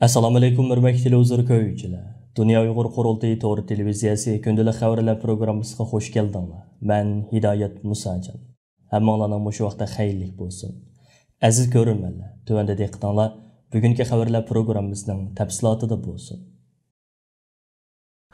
Assalomu alaykum hurmatli televizor ko'ruvchilar. Dunyo Uyg'ur qurultiyi to'g'ri televiziyasi kundalik xabarlar programmasiga xush keldinglar. Men Hidoyat Musajon. Hammanglarning shu vaqtda xayrlik bo'lsin. Aziz ko'ruvchilar, tuvanda diqqatinglar bugungi xabarlar programmasining tafsilotida bo'lsin.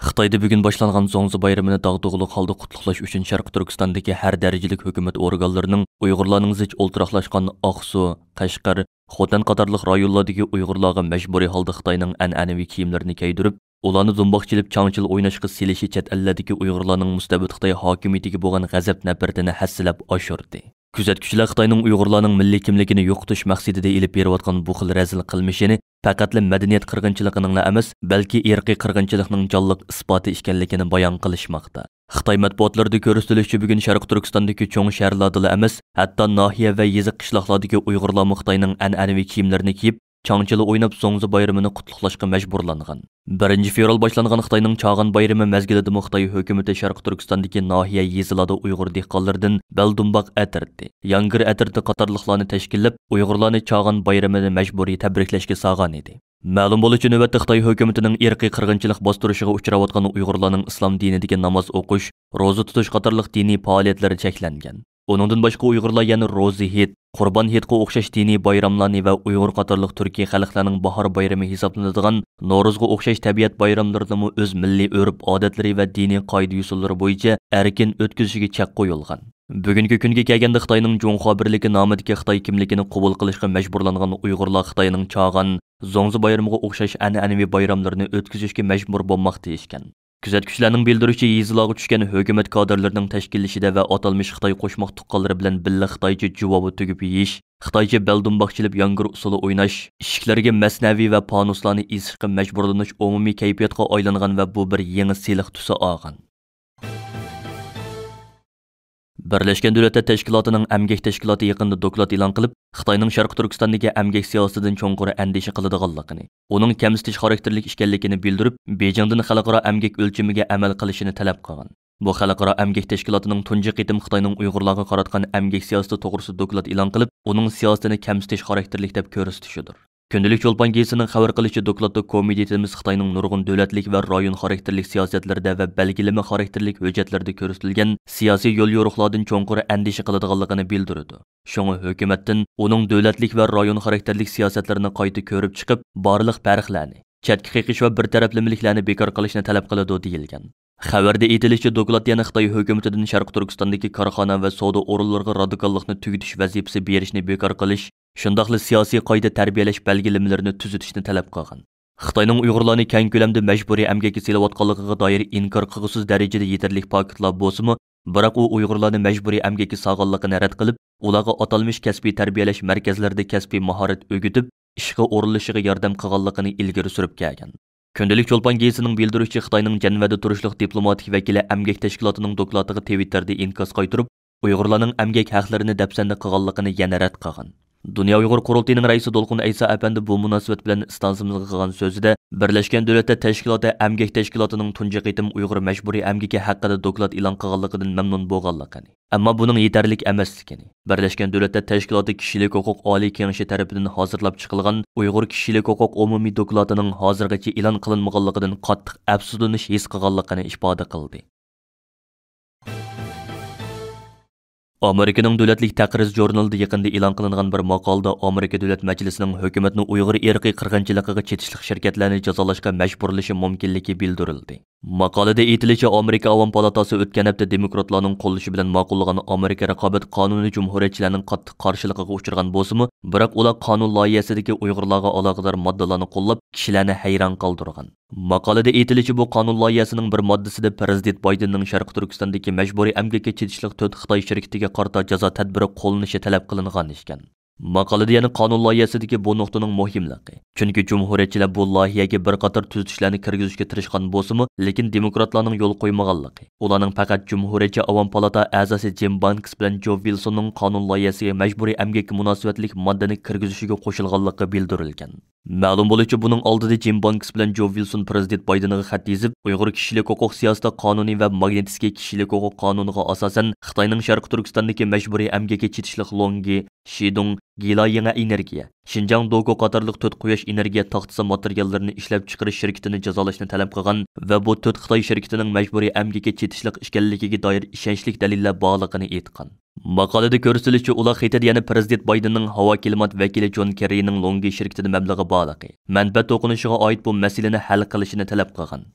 Xitoyda bugun boshlangan Zongzi bayramini dag'dug'liq holda qutluqlash uchun Sharq Turkistondagi har darajalik hukumat organlarining Uyg'urlarning zich o'ltiraqlashgan Oqsu, Qashqar, Xotan qatorliq rayonlardagi Uyg'urlarga majburiy holda Xitoyning an'anaviy kiyimlarini kiydirib, ularni zumboqchilib changchil o'ynashga selishi chet ellardagi Uyg'urlarning mustabid Xitoy hokimiyatiga bo'lgan g'azab nafratini hassilab oshirdi. Kuzatuvchilar Xitoyning Uyg'urlarning milliy kimligini yo'qotish maqsadida ilib berayotgan bu xil razil qilmishini faqatli madaniyat qirg'inchiligining emas, balki irqiy qirg'inchilikning jonliq isboti ekanligini bayon qilishmoqda. Xitoy matbuotlarida ko'rsatilishicha bugun Sharq Turkistondagi cho'ng shaharlarda emas, hatto nahiya va yeziq qishloqlardagi Uyg'urlar Xitoyning an'anaviy kiyimlarini kiyib, changchili o'ynab Zongzi bayramini qutlashga majburlangan. 1 fevral boshlangan Xitoyning Chag'an bayrami mezgilida Xitoy hukumatı Sharq Turkistondagi nahiya yezilarda Uyg'ur dehqonlaridan Beldumboq atirdi, Yangir atirdi qatorliqlarni tashkillab, Uyg'urlarni Chag'an bayramini majburiy tabriklashga sog'an edi. Ma'lum bo'lishicha navbatda Xitoy hukumatining irqiy qirg'inchilik bostirishiga uchrayotgan Uyg'urlarning islom dinidagi namoz o'qish, ro'za tutish qatorliq diniy faoliyatlari cheklangan. Uningdan boshqa Uyg'urlar yana Ro'zi Hit, Qurban Hitga o'xshash diniy bayramlarni va Uyg'ur qatorliq Turkiy xalqlarining bahor bayrami hisoblanadigan No'ruzga o'xshash tabiat bayramlarini o'z milliy urf-odatlari va diniy qoida-usullari bo'yicha erkin o'tkazishiga chek qo'yilgan. Bugungi kunga kelganda Xitoyning Junxo birligi nomidagi Xitoy kimligini qabul qilishga majburlangan Uyg'urlar Xitoyning Chag'an, Zongzi bayramiga o'xshash an'anaviy bayramlarini o'tkazishga majbur bo'lmoqda ekan. Kuzatuvchilarning bildirishicha, yezilog'i tushgan hukumat kadrlarining tashkillashida va atalmish Xitoy qo'shmoq tuqqanlari bilan billa Xitoycha juvobi tugib yeyish, Xitoycha beldumboqchilib yangir usuli o'ynash, eshiklarga masnaviy va panuslarni esishga majburlanish umumiy kayfiyatga aylangan va bu bir yangi seliq tusi olgan. Birleşken Devletler Teşkilatı'nın əmgək təşkilatı yaqında doklad e'lon qilib, Xitoyning Sharq Turkistondagi əmgək siyosatidan cho'nqur andisha qiladiganligini, uning kamsitish xarakterlik ekanligini bildirib, Beijingdan xalqaro əmgək o'lchamiga amal qilishini talab qilgan. Bu xalqaro əmgək təşkilatıning tunji qitim Xitoyning Uyg'urlarga qaratgan əmgək siyosati to'g'risida doklad e'lon qilib, uning siyosatini kamsitish xarakterlik deb ko'rsatishidir. Kundalik Cho'lpon gazetining xabar qilishicha, dokladda komitetimiz Xitoyning nurg'un davlatlik va rayon xarakterlik siyosatlarida va belgilama xarakterlik hujjatlarda ko'rsatilgan siyosiy yo'l yo'riqlardan cho'nqur andisha qiladiganligini bildirdi. Shunga hukumatdan uning davlatlik va rayon xarakterlik siyosatlarini qayta ko'rib chiqib, barliq farqlarni, chetga qiqish va bir taraflamaliklarni bekor qilishni talab qiladi deyilgan. Xabarda aytilishicha, doklad yana Xitoy hukumatidan Sharq Turkistondagi korxona va savdo o'rinlariga radikallikni tugutish vazifasi berishni bekor qilish, shundaqli siyosiy qoida tarbiyalash belgilamalarini tuzitishni talab qilgan. Xitoyning Uyg'urlarni keng ko'lamda majburiy emgakka selayotganligiga doir inkor qilg'usiz darajada yetarli faktlar bo'lsa-mu, biroq u Uyg'urlarni majburiy emgakka sog'anligini rad qilib, ularga atalmish kasbiy tarbiyalash markazlarida kasbiy mahorat o'rgatib, ishga o'rinlashishiga yordam qilganligini ilgari surib kelgan. Kundalik Cho'lpon gazetining bildirishicha, Xitoyning Janvada turishliq diplomatik vakili emgak tashkilotining dokladiga Twitterda inkos qaytirib, Uyg'urlarning emgak haqlarini dafsanda qilganligini yana rad qilgan. Dünya Uyghur Qurultiyining raisi Dolqun Aysa Efendi bu munosabat bilan istansimizga qilgan so'zida Birleşken Devletler Teşkilatı Emgek Teşkilatı'nın tunji qitim Uyg'ur majburiy emgaki haqida doklad e'lon qilganligidan mamnun bo'lganligini, ammo buning yetarlik emasligini, Birleşken Devletler Teşkilatı Kishilik huquq oliy kengashi tarafidan hozirlab chiqilgan Uyg'ur kishilik huquq umumiy dokladining hozirgacha e'lon qilinmaganligidan qattiq afsuslanish his qilganligini ifoda qildi. Amerikaning Davlatlik taqriz jurnalida yaqinda e'lon qilingan bir maqolada Amerika Davlat Majlisining hukumatni Uyg'ur irqiy qirg'inchiligiga chetishlik shirkatlarni jazolashga majburlashi mumkinligi bildirildi. Maqolada aytilishicha, Amerika Avom palatasi o'tgan hafta demokratlarning qo'llashi bilan ma'qullagan Amerika raqobat qonuni jumhuriyatchilarning qattiq qarshiligiga uchragan bo'lsa-mu, biroq ular qonun loyihasidagi Uyg'urlarga aloqador moddalarni qo'llab, kishilarni hayron qoldirgan. Maqolada aytilishicha, bu qonun loyihasining bir moddasida Prezident Baydenning Sharq Turkistondagi majburiy emgakka chetishlik 4 Xitoy shirkatiga qarta jazo tadbiri qo'llanishi talab qilingan ekan. Maqolada yana qonun loyihasidagi bu nuqtaning muhimligi. Chunki jumhuriyatchilar bu loyihaga bir qator tuzatishlarni kirgizishga tirishgan bo'lsa-mu, lekin demokratlarning yo'l qo'ymaganligi, ularning faqat jumhuriyatchi Avom palata a'zosi Jim Banks bilan Joe Wilsonning qonun loyihasiga majburiy emgakka munosabatlik moddani kirgizishiga qo'shilganligi bildirilgan. Ma'lum bo'lishicha, buning oldida Jim Banks bilan Joe Wilson Prezident Baydenga xat yozib, Uyg'ur kishilik huquq siyosati qonuni va Magnitskiy kishilik huquq qonuniga asosan Xitoyning Sharq Turkistondagi majburiy emgakka chetishlik longi, Shidong, Gila Yangi Energiya, Xinjiang Dogo qatorliq 4 quyosh energiya taxtasi materiallarini ishlab chiqarish shirkatini jazolashni talab qilgan va bu 4 Xitoy shirkatining majburiy amgakka chetishliq ishkanligiga doir ishonchli dalillar borligini aytgan. Maqolada ko'rsatilishicha, ular xitida yana Prezident Baydenning havo klimat vakili John Kerryning Longi shirkatida mablag'i borligi, manfaat to'qinishiga oid bu masalani hal qilishini talab qilgan.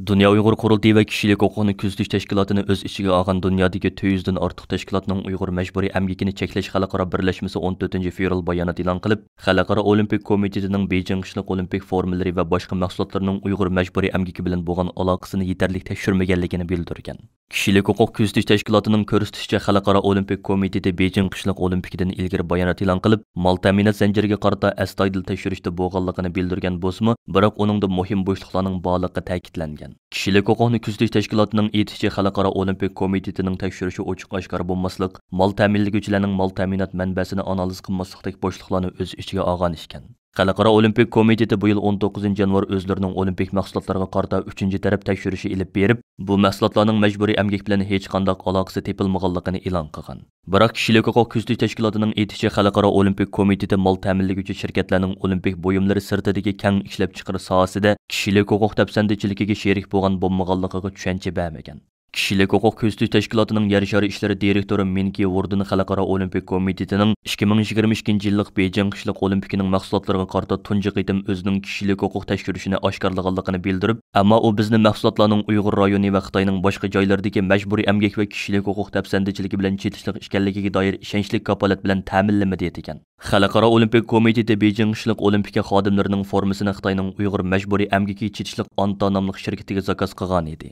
Dünya Uyghur Qurultayı ve Kişilik Hüquqini Kuzatish Tashkilotini o'z ichiga olgan dunyodagi 200 dan ortiq tashkilotning Uyg'ur majburiy amgakini cheklash xalqaro birlashmasi 14 fevral bayonot e'lon qilib, Xalqaro Olimpik komitetining Beijing qishliq olimpik formulari va boshqa mahsulotlarning Uyg'ur majburiy amgaki bilan bo'lgan aloqasini yetarli tekshirmaganligini bildirgan. Kişilik Hüquq Kuzatish Tashkilotining ko'rsatishicha, Xalqaro Olimpik komiteti Beijing qishliq olimpikidan ilgari bayonot e'lon qilib, mal ta'minot zanjiriga qarata astoydil tekshirishda bo'lganligini bildirgan bo'lsa-mu, biroq uningda muhim bo'shliqlarning borligi ta'kidlangan. Kişilik Hüquqni Kuzatish Tashkilotining aytishicha, Xalqaro Olimpik komitetining tekshirishi ochiq-oshkor bo'lmaslik, mal ta'minlovchilarning mal ta'minot manbasini analiz qilmaslikdek bo'shliqlarni o'z ichiga olgan ekan. Xalqaro Olimpik komiteti bu yil 19 yanvar o'zlarining olimpik mahsulotlariga qarata 3-taraf tekshirishi ilib berib, bu mahsulotlarning majburiy amgak bilan hech qanday aloqasi tepilmaganligini e'lon qilgan. Biroq Kişilik Hüquq Kuzatish Tashkilotining aytishicha, Xalqaro Olimpik komiteti mal ta'minlovchi shirkatlarning olimpik buyumlari sirtidagi keng ishlab chiqarish sohasida kishilik huquq tafsandichiligiga sherik bo'lgan bo'lmaganligiga tushuncha bermagan. Kişilik Hüquq Kuzatish Tashkilotining yer shari ishlari direktori Minki Wordini Xalqaro Olimpik komitetining 2022-yillik Beijing qishliq olimpikining mahsulotlariga qarata tunji qitim o'zining kishilik huquq tekshirishini oshkorlaganligini bildirib, ammo u bizni mahsulotlarning Uyg'ur rayoni va Xitoyning boshqa joylaridagi majburiy amgak va kishilik huquq tafsandichiligi bilan chetishliq ishkanligiga doir ishonchli kafolat bilan ta'minlamadi degan. Xalqaro Olimpik komiteti Beijing qishliq olimpika xodimlarining formasini Xitoyning Uyg'ur majburiy amgaki chetishliq Anta nomli shirkatiga zakaz qilgan edi.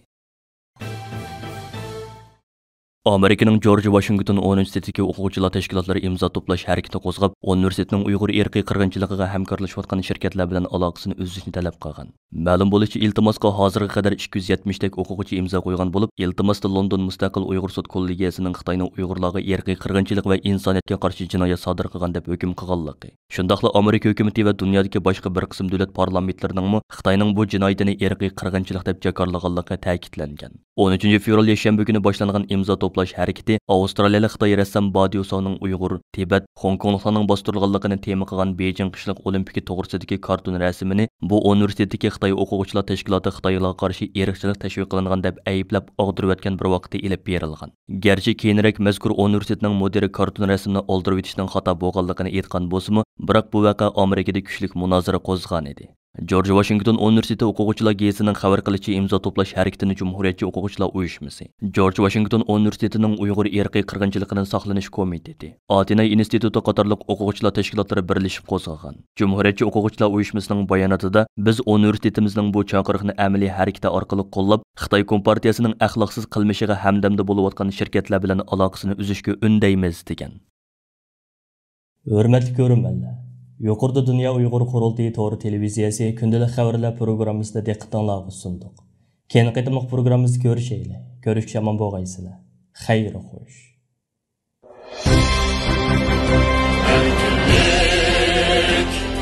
Amerikaning George Washington Universitetidagi o'quvchilar tashkilotlari imzo to'plash harakati qo'zg'ab, universitetning Uyg'ur irqiy qirg'inchiligiga hamkorlashayotgan shirkatlar bilan aloqasini uzishni talab qilgan. Ma'lum bo'lishicha, iltimosga hozirga qadar 270 dak o'quvchi imzo qo'ygan bo'lib, iltimosda London Mustaqil Uyg'ur sud kollegiyasining Xitoyning Uyg'urlarga irqiy qirg'inchilik va insoniyatga qarshi jinoyat sodir qilgan deb hukm qilganligi. Shundaqla Amerika hukumati va dunyodagi boshqa bir qism davlat parlamentlarining Xitoyning bu jinoyatini irqiy qirg'inchilik deb jakarlaganligi ta'kidlangan. 13 fevral yakshanba kuni boshlangan imzo to'plash harakati Avstraliyalik Xitoy rassom Badiusovning Uyg'ur, Tibet, Hong Kongliklarning bostirilganligini tema qilgan Beijing qishliq olimpiki to'g'risidagi kartun rasmini bu universitetdagi Xitoy o'quvchilar tashkiloti Xitoylarga qarshi irqchilik tashviq qilingan deb ayblab og'dirib o'tgan bir vaqtda ilib berilgan. Garchi keyinroq mazkur universitetning mudiri kartun rasmini oldirib o'tishning xato bo'lganligini aytgan bo'lsa-mu, biroq bu voqea Amerikada kuchli munozara qo'zg'agan edi. George Washington Universiteti o'quvchilar geysining xabar qilishicha, imzo to'plash harakatini Cumhuriyetçi o'quvchilar uyushmasi, George Washington Universitetining Uyg'ur irqiy qirg'inchiligidan saqlanish komiteti, Atina instituti qatorliq o'quvchilar tashkilotlari birlashib qo'zg'agan. Cumhuriyetçi o'quvchilar uyushmasining bayonotida, biz universitetimizning bu chaqiriqni amaliy harakati orqali qo'llab, Xitoy kompartiyasining axloqsiz qilmishiga hamdamda bo'layotgan shirkatlar bilan aloqasini uzishga undaymiz degan. Hurmatli ko'ruvchilar, yuqorida Dünya Uyg'ur Qurultayı to'g'ri televiziyasi kundalik xabarlar programmasida diqqatingizga sundiq. Keyin qitimliq programmamizni ko'rishaylik. Ko'rishga omon bo'lgaysizlar. Xayr xo'sh.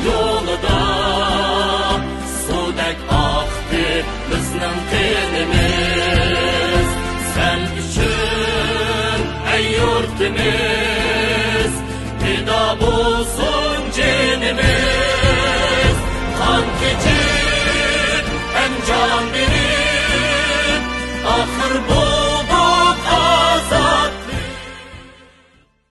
Yolda sudek aktı bizning qanimiz, sen uchun ey yurtimiz, fida bo'lsin